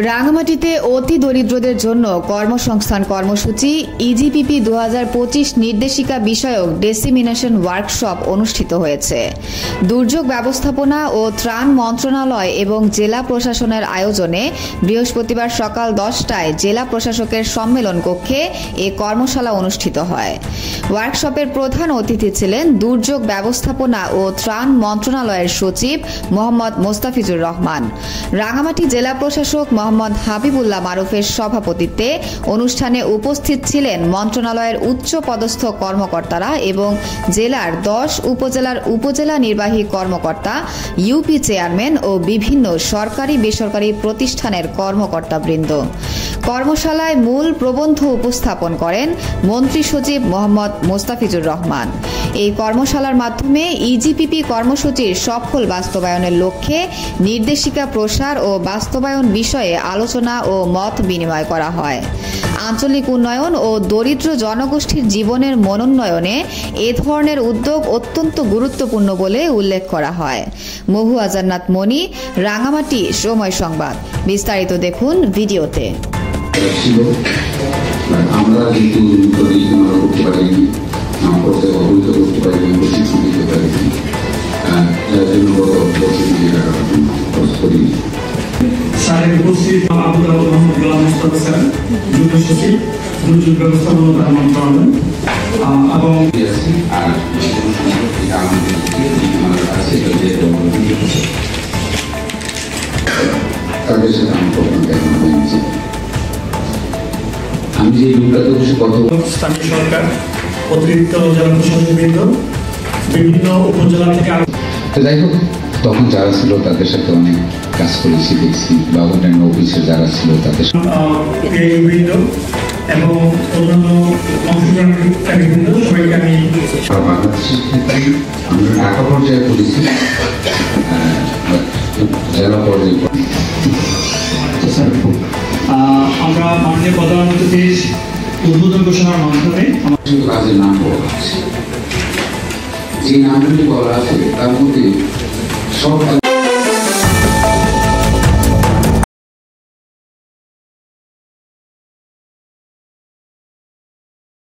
রাঙামাটিতে অতি দরিদ্রদের জন্য কর্মসংস্থান কর্মসূচি ইজিপিপি 2025 নির্দেশিকা বিষয়ক ডিসেমিনেশন ওয়ার্কশপ অনুষ্ঠিত হয়েছে। দুর্যোগ ব্যবস্থাপনা ও ত্রাণ মন্ত্রণালয় এবং জেলা প্রশাসনের আয়োজনে বৃহস্পতিবার সকাল 10টায় জেলা প্রশাসকের সম্মেলন কক্ষে এ কর্মশালা অনুষ্ঠিত হয়। ওয়ার্কশপের প্রধান অতিথি ছিলেন দুর্যোগ ব্যবস্থাপনা ও ত্রাণ মন্ত্রণালয়ের সচিব মোহাম্মদ মোস্তাফিজুর রহমান। রাঙামাটি জেলা প্রশাসক মোহাম্মদ হাবিবুল্লাহ মারুফের সভাপতিত্বে অনুষ্ঠানে উপস্থিত ছিলেন মন্ত্রণালয়ের উচ্চ পদস্থ কর্মকর্তারা এবং জেলার 10 উপজেলার উপজেলা নির্বাহী কর্মকর্তা, ইউপি চেয়ারম্যান ও বিভিন্ন সরকারি বেসরকারি প্রতিষ্ঠানের কর্মকর্তাবৃন্দ। কর্মশালায় মূল প্রবন্ধ উপস্থাপন করেন মন্ত্রী সচিব মোহাম্মদ মোস্তাফিজুর রহমান। এই কর্মশালার মাধ্যমে ইজিপিপি কর্মসূচির সফল বাস্তবায়নের লক্ষ্যে নির্দেশিকা প্রসার ও বাস্তবায়ন বিষয়ে আলোচনা ও মত বিনিময় করা হয়। আঞ্চলিক উন্নয়ন ও দরিদ্র জনগোষ্ঠীর জীবনের মনোন্নয়নে এ ধরনের উদ্যোগ অত্যন্ত গুরুত্বপূর্ণ বলে উল্লেখ করা হয়। মহুয়া জান্নাত মনি, রাঙামাটি সময় সংবাদ। বিস্তারিত দেখুন ভিডিওতে। আমরা কিন্তু করতে পারিনি, করতে পারিনি, প্রশিক্ষণ দিতে পারিনি, যার জন্য গত বছর স্যারের উপস্থিত আবুল মোহাম্মদ মুস্তাফা স্যার, যুগ্ম সচিব দুর্যোগ ব্যবস্থাপনা মন্ত্রণালয় এবং তাদের সাথে আমি যে লোকটাতে বসে কথা স্থানীয় সরকার, অতিরিক্ত জেলা প্রশাসকবৃন্দ, বিভিন্ন উপজেলা থেকে। যাই হোক, তখন যারা ছিল তাদের সাথে অনেক কাজ করেছি, দেখছি বা অন্যান্য অফিসে যারা ছিল তাদের বৃন্দ এবং অন্যান্য অংশগ্রহণকারীবৃন্দ সবাইকে আমি বাংলাদেশের ক্ষেত্রে আমরা ঢাকা পর্যায়ে করেছি, জেলা পর্যায়ে আমরা মাননীয় প্রধানমন্ত্রীর উদ্বোধন ঘোষণার মাধ্যমে কাজের নাম বলা আছে। যে নামগুলি বলা আছে তার মধ্যে সব